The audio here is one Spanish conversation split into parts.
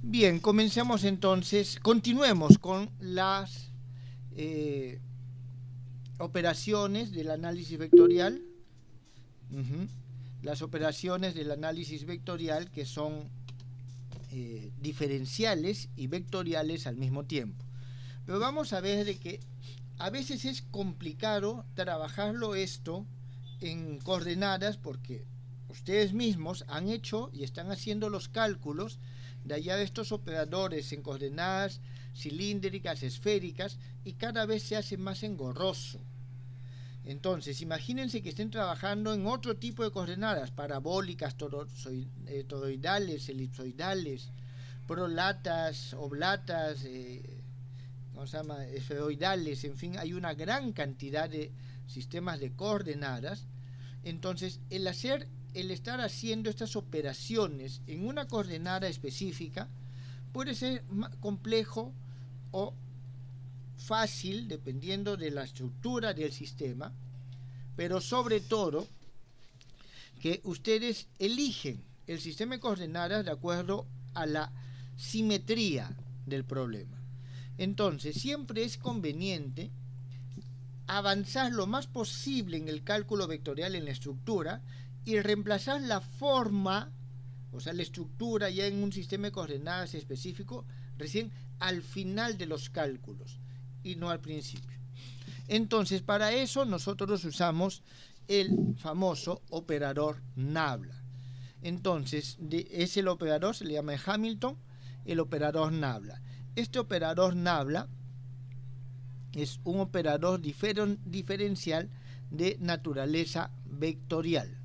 Bien, comencemos entonces, continuemos con las operaciones del análisis vectorial. Las operaciones del análisis vectorial que son diferenciales y vectoriales al mismo tiempo. Pero vamos a ver de que a veces es complicado trabajarlo esto en coordenadas porque ustedes mismos han hecho y están haciendo los cálculos de allá de estos operadores en coordenadas cilíndricas, esféricas, y cada vez se hace más engorroso. Entonces, imagínense que estén trabajando en otro tipo de coordenadas, parabólicas, toroidales, elipsoidales, prolatas, oblatas, ¿cómo se llama?, esferoidales, en fin, hay una gran cantidad de sistemas de coordenadas. Entonces, el estar haciendo estas operaciones en una coordenada específica puede ser complejo o fácil dependiendo de la estructura del sistema, pero sobre todo que ustedes eligen el sistema de coordenadas de acuerdo a la simetría del problema. Entonces, siempre es conveniente avanzar lo más posible en el cálculo vectorial en la estructura y reemplazar la forma, o sea, la estructura ya en un sistema de coordenadas específico, recién al final de los cálculos y no al principio. Entonces, para eso nosotros usamos el famoso operador Nabla. Entonces, es el operador, se le llama Hamilton, el operador Nabla. Este operador Nabla es un operador diferencial de naturaleza vectorial.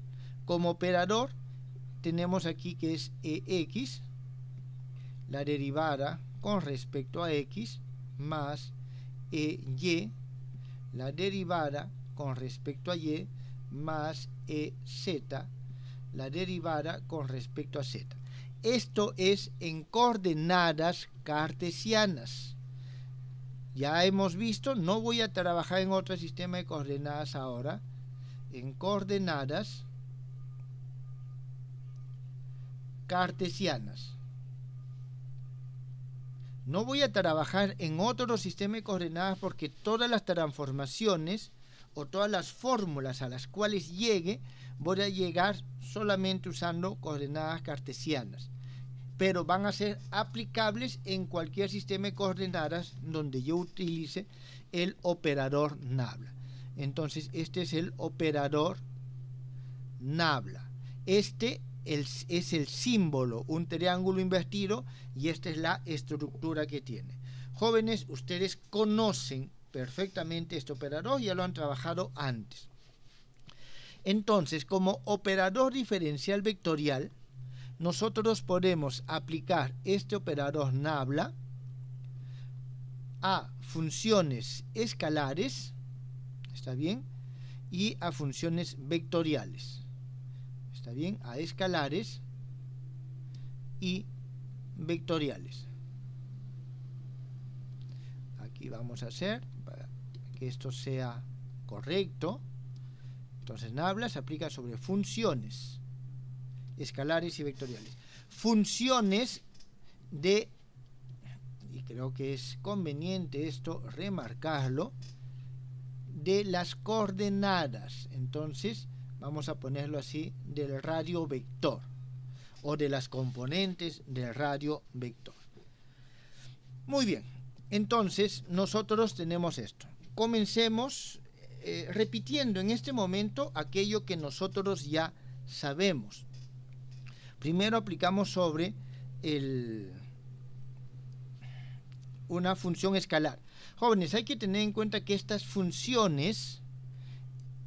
Como operador tenemos aquí que es EX, la derivada con respecto a X, más EY, la derivada con respecto a Y, más EZ, la derivada con respecto a Z. Esto es en coordenadas cartesianas. Ya hemos visto, no voy a trabajar en otro sistema de coordenadas ahora, en coordenadas cartesianas. No voy a trabajar en otro sistema de coordenadas porque todas las transformaciones o todas las fórmulas a las cuales llegue, voy a llegar solamente usando coordenadas cartesianas. Pero van a ser aplicables en cualquier sistema de coordenadas donde yo utilice el operador Nabla. Entonces, este es el operador Nabla. Este es el símbolo, un triángulo invertido, y esta es la estructura que tiene. Jóvenes, ustedes conocen perfectamente este operador, ya lo han trabajado antes. Entonces, como operador diferencial vectorial, nosotros podemos aplicar este operador Nabla a funciones escalares, ¿está bien?, y a funciones vectoriales, ¿está bien?, a escalares y vectoriales. Aquí vamos a hacer para que esto sea correcto. Entonces, Nabla se aplica sobre funciones escalares y vectoriales. Funciones de, y creo que es conveniente esto remarcarlo, de las coordenadas. Entonces, vamos a ponerlo así, del radio vector, o de las componentes del radio vector. Muy bien, entonces nosotros tenemos esto. Comencemos repitiendo en este momento aquello que nosotros ya sabemos. Primero aplicamos sobre una función escalar. Jóvenes, hay que tener en cuenta que estas funciones,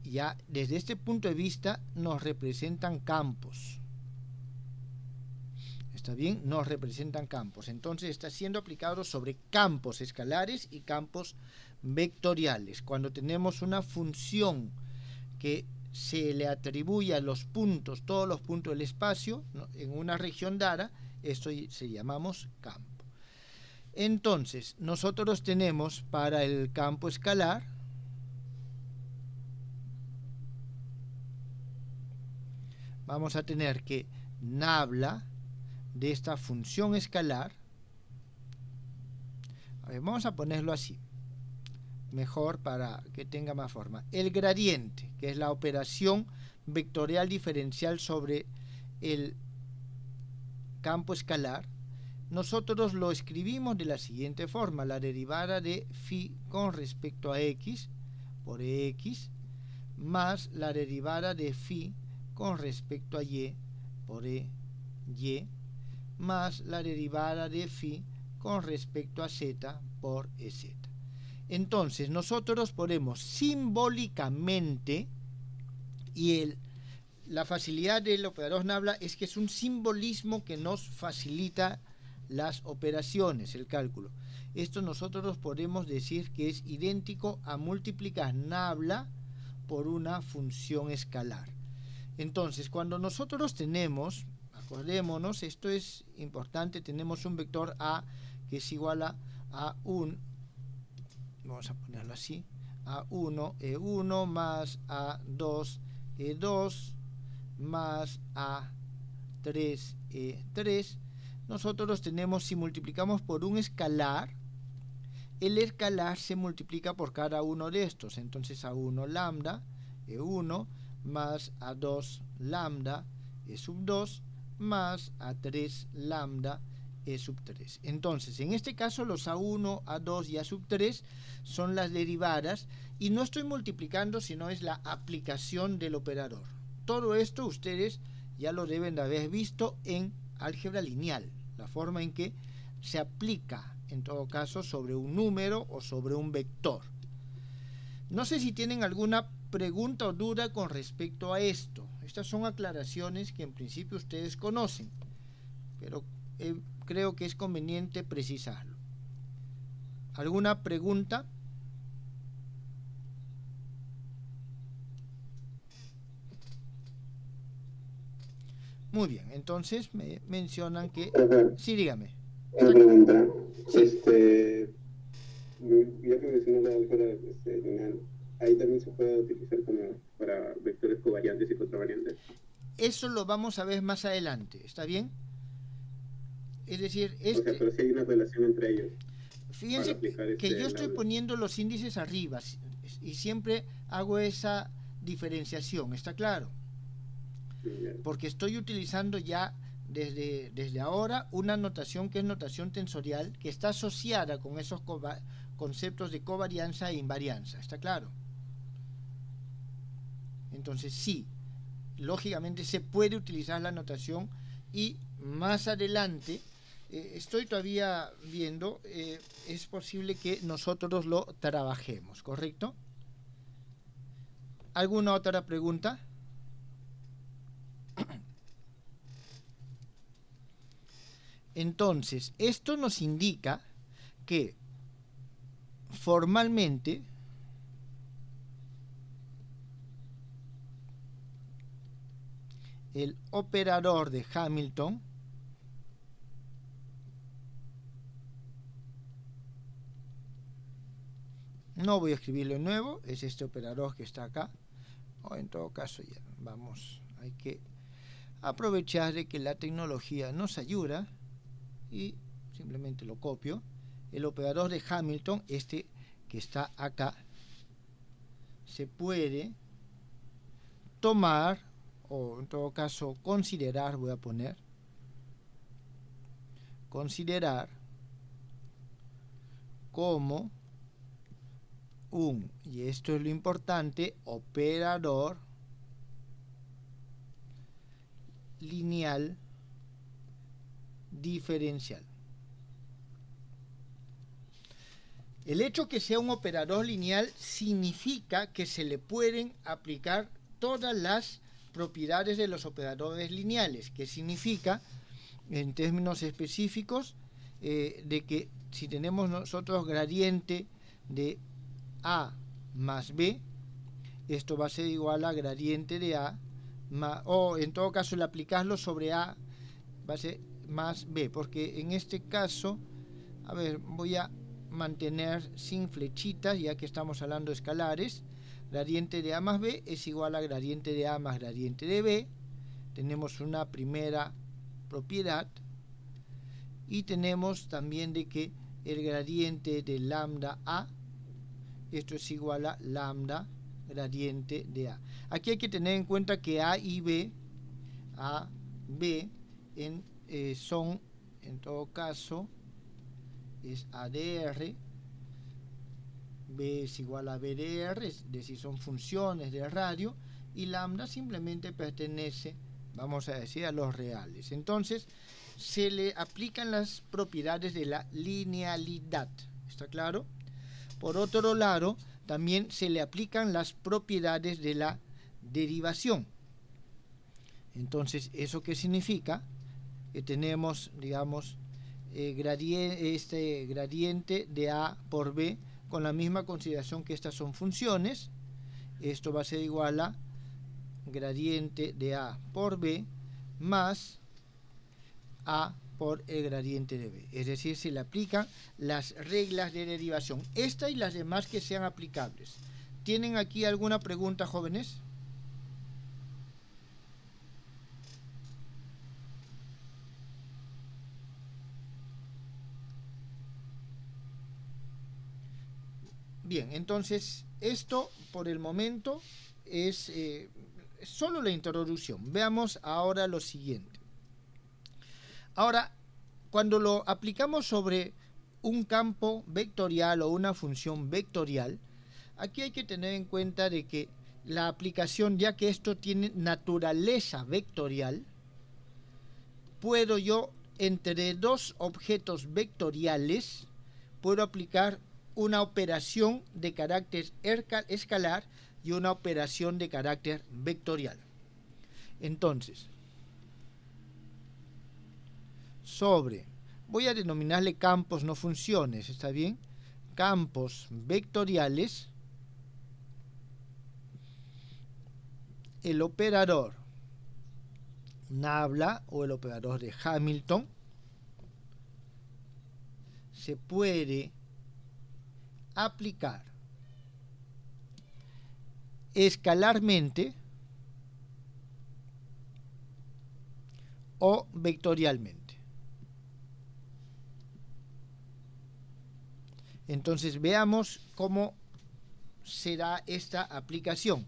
ya desde este punto de vista, nos representan campos. ¿Está bien? Nos representan campos. Entonces está siendo aplicado sobre campos escalares y campos vectoriales. Cuando tenemos una función que se le atribuye a los puntos, todos los puntos del espacio, ¿no?, en una región dada, esto se llamamos campo. Entonces, nosotros tenemos para el campo escalar, vamos a tener que Nabla de esta función escalar A ver, vamos a ponerlo así, mejor para que tenga más forma. El gradiente, que es la operación vectorial diferencial sobre el campo escalar, nosotros lo escribimos de la siguiente forma: la derivada de phi con respecto a x por x más la derivada de phi con respecto a y por y más la derivada de phi con respecto a z por ez. Entonces nosotros podemos simbólicamente, y la facilidad del operador Nabla es que es un simbolismo que nos facilita las operaciones, el cálculo. Esto nosotros podemos decir que es idéntico a multiplicar Nabla por una función escalar. Entonces, cuando nosotros tenemos, acordémonos, esto es importante, tenemos un vector A que es igual a un, vamos a ponerlo así, A1, E1 más A2, E2 más A3, E3. Nosotros tenemos, si multiplicamos por un escalar, el escalar se multiplica por cada uno de estos. Entonces A1 lambda, E1, más A2 lambda, E sub 2, más A3 lambda, E sub 3. Entonces, en este caso, los A1, A2 y A sub 3 son las derivadas, y no estoy multiplicando, sino es la aplicación del operador. Todo esto ustedes ya lo deben de haber visto en álgebra lineal, la forma en que se aplica, en todo caso, sobre un número o sobre un vector. No sé si tienen alguna pregunta o duda con respecto a esto. Estas son aclaraciones que en principio ustedes conocen, pero creo que es conveniente precisarlo. ¿Alguna pregunta? Muy bien, entonces me mencionan que... Ajá. Sí, dígame. Una pregunta. Sí. Ya que mencionó la álgebra lineal, ahí también se puede utilizar como para vectores covariantes y contravariantes. Eso lo vamos a ver más adelante, ¿está bien? Es decir, O sea, pero si hay una relación entre ellos. fíjense que yo estoy poniendo los índices arriba y siempre hago esa diferenciación, ¿está claro? Porque estoy utilizando ya desde ahora una notación que es notación tensorial, que está asociada con esos conceptos de covarianza e invarianza, ¿está claro? Entonces sí, lógicamente se puede utilizar la notación, y más adelante, estoy todavía viendo, es posible que nosotros lo trabajemos, ¿correcto? ¿Alguna otra pregunta? Entonces, esto nos indica que formalmente el operador de Hamilton no voy a escribirlo de nuevo, es este operador que está acá, o en todo caso ya vamos, hay que aprovechar de que la tecnología nos ayuda y simplemente lo copio. El operador de Hamilton, este que está acá, se puede tomar, o en todo caso considerar, voy a poner considerar como un, y esto es lo importante, operador lineal diferencial. El hecho que sea un operador lineal significa que se le pueden aplicar todas las propiedades de los operadores lineales, que significa, en términos específicos, de que si tenemos nosotros gradiente de A más B, esto va a ser igual a gradiente de A, o en todo caso el aplicarlo sobre A va a ser más B, porque en este caso, a ver, voy a mantener sin flechitas, ya que estamos hablando de escalares. Gradiente de A más B es igual a gradiente de A más gradiente de B. Tenemos una primera propiedad, y tenemos también de que el gradiente de lambda A. Esto es igual a lambda gradiente de A. Aquí hay que tener en cuenta que A y B, son, en todo caso, es ADR, B es igual a BDR, es decir, son funciones de radio, y lambda simplemente pertenece, vamos a decir, a los reales. Entonces, se le aplican las propiedades de la linealidad. ¿Está claro? Por otro lado, también se le aplican las propiedades de la derivación. Entonces, ¿eso qué significa? Que tenemos, digamos, gradiente de A por B con la misma consideración que estas son funciones. Esto va a ser igual a gradiente de A por B más A por el gradiente de B. Es decir, se le aplican las reglas de derivación. Esta y las demás que sean aplicables. ¿Tienen aquí alguna pregunta, jóvenes? Bien, entonces esto por el momento es solo la introducción. Veamos ahora lo siguiente. Ahora, cuando lo aplicamos sobre un campo vectorial o una función vectorial, aquí hay que tener en cuenta de que la aplicación, ya que esto tiene naturaleza vectorial, puedo yo entre dos objetos vectoriales, puedo aplicar una operación de carácter escalar y una operación de carácter vectorial. Entonces, voy a denominarle campos, no funciones, ¿está bien? Campos vectoriales, el operador Nabla o el operador de Hamilton se puede aplicar escalarmente o vectorialmente. Entonces veamos cómo será esta aplicación.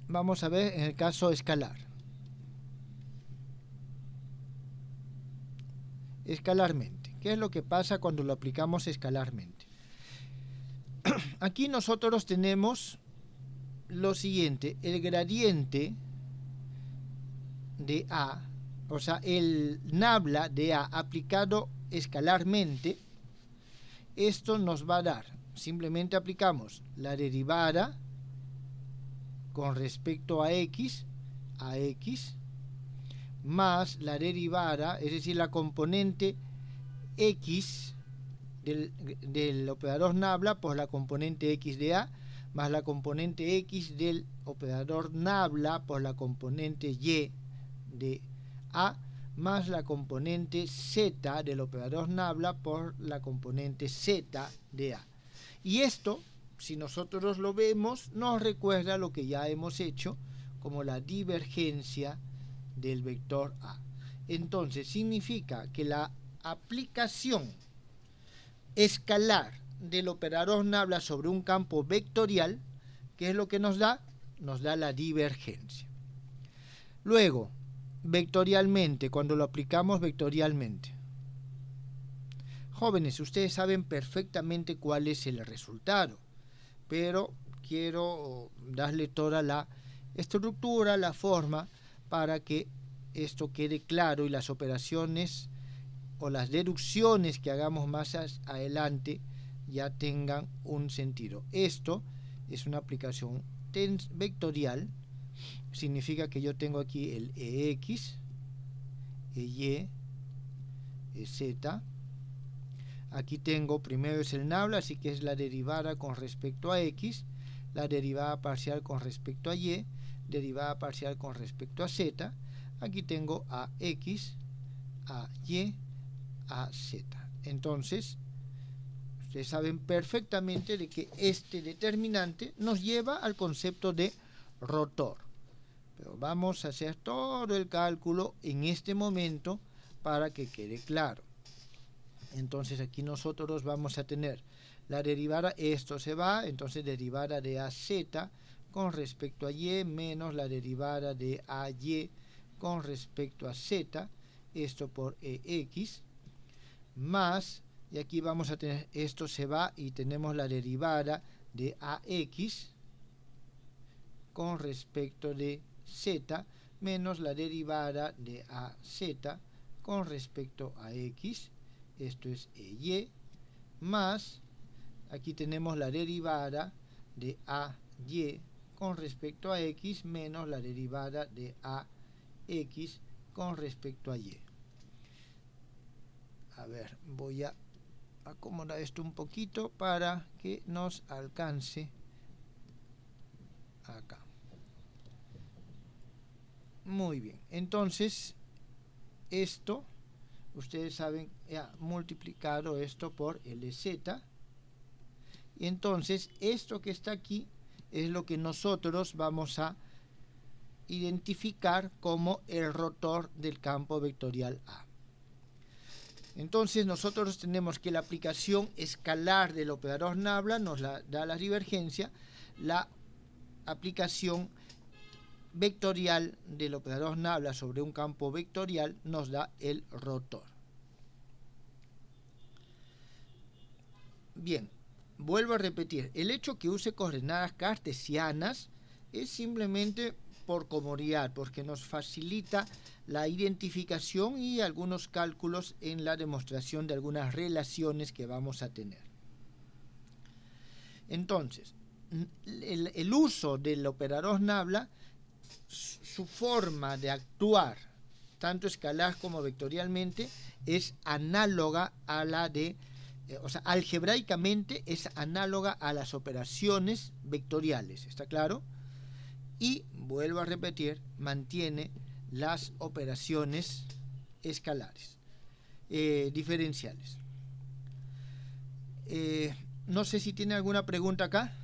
Vamos a ver en el caso escalar. Escalarmente. ¿Qué es lo que pasa cuando lo aplicamos escalarmente? Aquí nosotros tenemos lo siguiente, el gradiente de A, o sea, el nabla de A aplicado escalarmente, esto nos va a dar, simplemente aplicamos la derivada con respecto a X, más la derivada, es decir, la componente X del operador nabla por la componente X de A, más la componente X del operador nabla por la componente Y de A, más la componente Z del operador nabla por la componente Z de A. Y esto, si nosotros lo vemos, nos recuerda lo que ya hemos hecho como la divergencia del vector A. Entonces, significa que la aplicación escalar del operador nabla sobre un campo vectorial, ¿qué es lo que nos da? Nos da la divergencia. Luego, vectorialmente, cuando lo aplicamos vectorialmente. Jóvenes, ustedes saben perfectamente cuál es el resultado, pero quiero darle toda la estructura, la forma, para que esto quede claro y las operaciones o las deducciones que hagamos más adelante ya tengan un sentido. Esto es una aplicación vectorial, significa que yo tengo aquí el EX, EY, EZ. Aquí tengo, primero es el nabla, así que es la derivada con respecto a X, la derivada parcial con respecto a Y, derivada parcial con respecto a Z. Aquí tengo a X, a Y, a Z. Entonces, ustedes saben perfectamente de que este determinante nos lleva al concepto de rotor. Pero vamos a hacer todo el cálculo en este momento para que quede claro. Entonces aquí nosotros vamos a tener la derivada, esto se va, entonces derivada de AZ con respecto a Y menos la derivada de AY con respecto a Z, esto por EX, más, y aquí vamos a tener, esto se va y tenemos la derivada de AX con respecto de Z menos la derivada de AZ con respecto a X, esto es EY, más, aquí tenemos la derivada de AY con respecto a X menos la derivada de AX con respecto a Y. A ver, voy a acomodar esto un poquito para que nos alcance acá. Muy bien, entonces esto, ustedes saben, ya multiplicado esto por LZ, y entonces esto que está aquí es lo que nosotros vamos a identificar como el rotor del campo vectorial A. Entonces nosotros tenemos que la aplicación escalar del operador nabla nos da la divergencia, la aplicación vectorial del operador nabla sobre un campo vectorial nos da el rotor. Bien, vuelvo a repetir, el hecho que use coordenadas cartesianas es simplemente por comodidad, porque nos facilita la identificación y algunos cálculos en la demostración de algunas relaciones que vamos a tener. Entonces, el uso del operador nabla, su forma de actuar, tanto escalar como vectorialmente, es análoga a la de, o sea, algebraicamente es análoga a las operaciones vectoriales, ¿está claro? Y, vuelvo a repetir, mantiene las operaciones escalares, diferenciales. No sé si tiene alguna pregunta acá.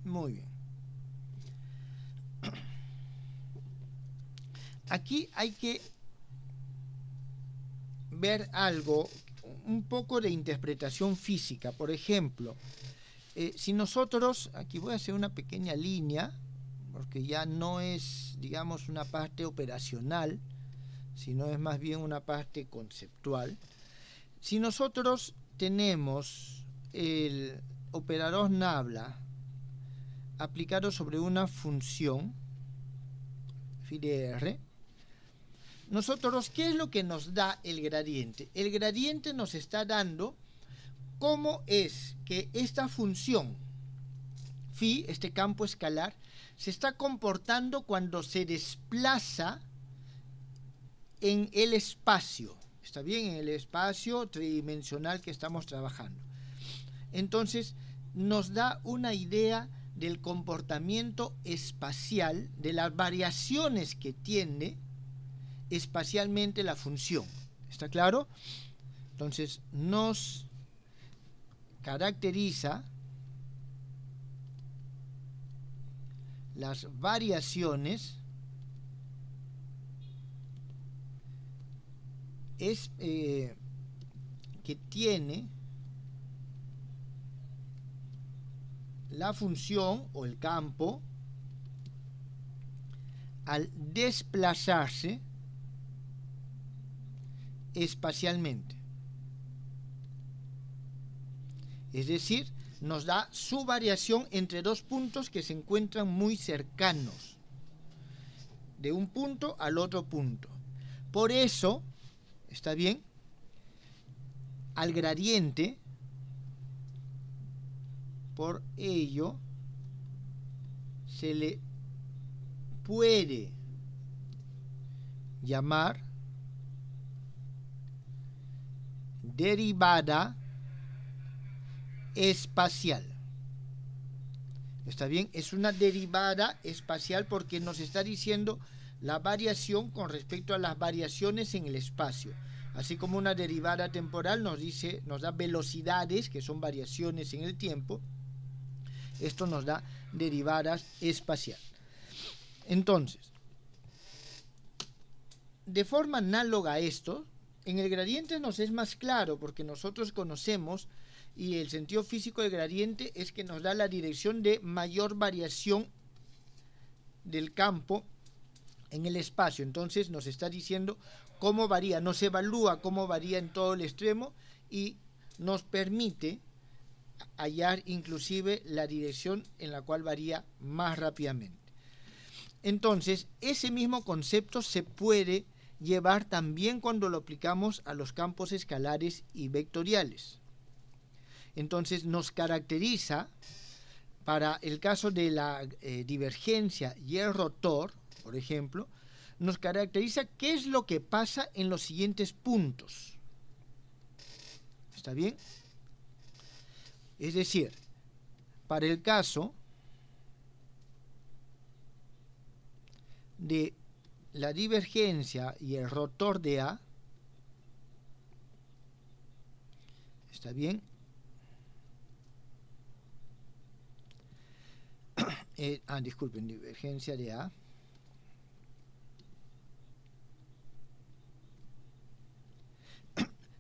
Muy bien. Aquí hay que ver algo, un poco de interpretación física. Por ejemplo, si nosotros, aquí voy a hacer una pequeña línea, porque ya no es, digamos, una parte operacional, sino es más bien una parte conceptual. Si nosotros tenemos el operador nabla aplicado sobre una función phi de R, nosotros, ¿qué es lo que nos da el gradiente? El gradiente nos está dando cómo es que esta función phi, este campo escalar, se está comportando cuando se desplaza en el espacio. ¿Está bien? En el espacio tridimensional que estamos trabajando. Entonces, nos da una idea del comportamiento espacial, de las variaciones que tiene espacialmente la función. ¿Está claro? Entonces, nos caracteriza las variaciones que tiene la función o el campo al desplazarse espacialmente. Es decir, nos da su variación entre dos puntos que se encuentran muy cercanos, de un punto al otro punto. Por eso, ¿está bien?, al gradiente, por ello, se le puede llamar derivada espacial. ¿Está bien? Es una derivada espacial porque nos está diciendo la variación con respecto a las variaciones en el espacio. Así como una derivada temporal nos da velocidades, que son variaciones en el tiempo, esto nos da derivadas espaciales. Entonces, de forma análoga a esto, en el gradiente nos es más claro porque nosotros conocemos, y el sentido físico del gradiente es que nos da la dirección de mayor variación del campo en el espacio. Entonces nos está diciendo cómo varía, nos evalúa cómo varía en todo el extremo y nos permite hallar inclusive la dirección en la cual varía más rápidamente. Entonces, ese mismo concepto se puede llevar también cuando lo aplicamos a los campos escalares y vectoriales. Entonces, nos caracteriza, para el caso de la divergencia y el rotor, por ejemplo, nos caracteriza qué es lo que pasa en los siguientes puntos. ¿Está bien? Es decir, para el caso de la divergencia y el rotor de A, ¿está bien? Disculpen, divergencia de A.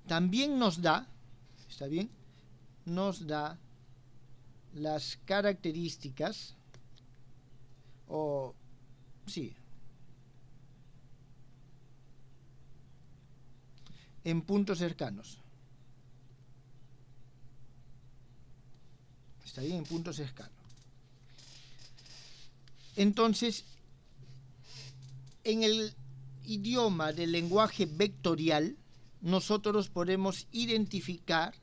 También nos da, ¿está bien? Nos da las características, en puntos cercanos. ¿Está bien? En puntos cercanos. Entonces, en el idioma del lenguaje vectorial, nosotros podemos identificar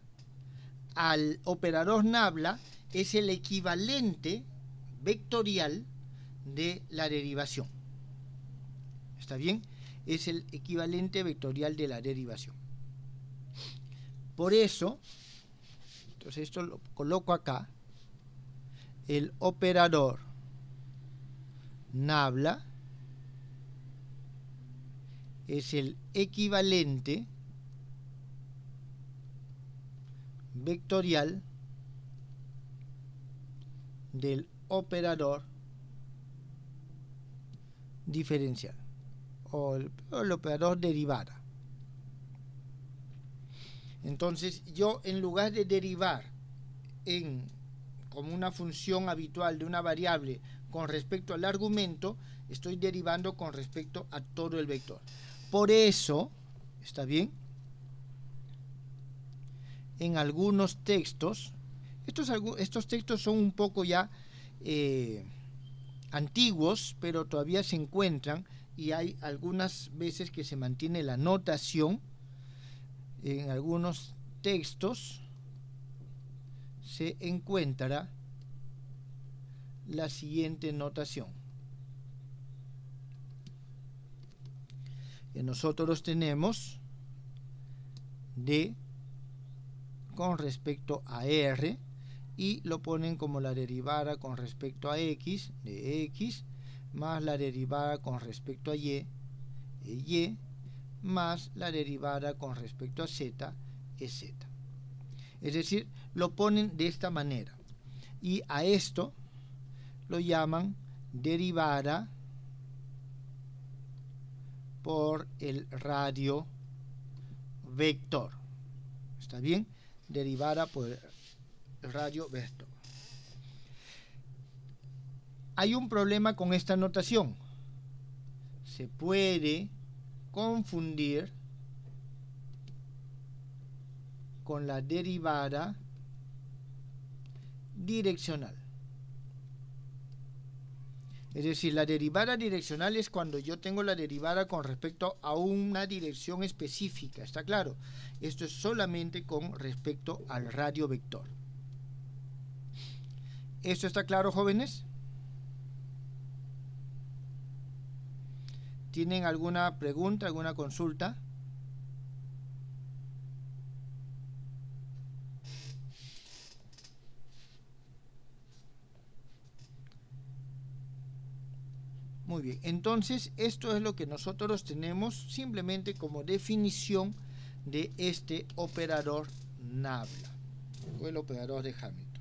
al operador nabla, es el equivalente vectorial de la derivación. ¿Está bien? Es el equivalente vectorial de la derivación. Por eso, entonces esto lo coloco acá, el operador nabla es el equivalente vectorial del operador diferencial o el operador derivada. Entonces yo, en lugar de derivar como una función habitual de una variable con respecto al argumento, estoy derivando con respecto a todo el vector. Por eso, ¿está bien? En algunos textos, estos textos son un poco ya antiguos, pero todavía se encuentran, y hay algunas veces que se mantiene la notación. En algunos textos se encuentra la siguiente notación. Que nosotros tenemos D con respecto a R, y lo ponen como la derivada con respecto a X, de X, más la derivada con respecto a Y, de Y, más la derivada con respecto a Z, es Z. Es decir, lo ponen de esta manera. Y a esto lo llaman derivada por el radio vector. ¿Está bien? Derivada por el radio vector. Hay un problema con esta notación. Se puede confundir con la derivada direccional. Es decir, la derivada direccional es cuando yo tengo la derivada con respecto a una dirección específica, ¿está claro? Esto es solamente con respecto al radio vector. ¿Esto está claro, jóvenes? ¿Tienen alguna pregunta, alguna consulta? Muy bien, entonces esto es lo que nosotros tenemos simplemente como definición de este operador Nabla, o el operador de Hamilton.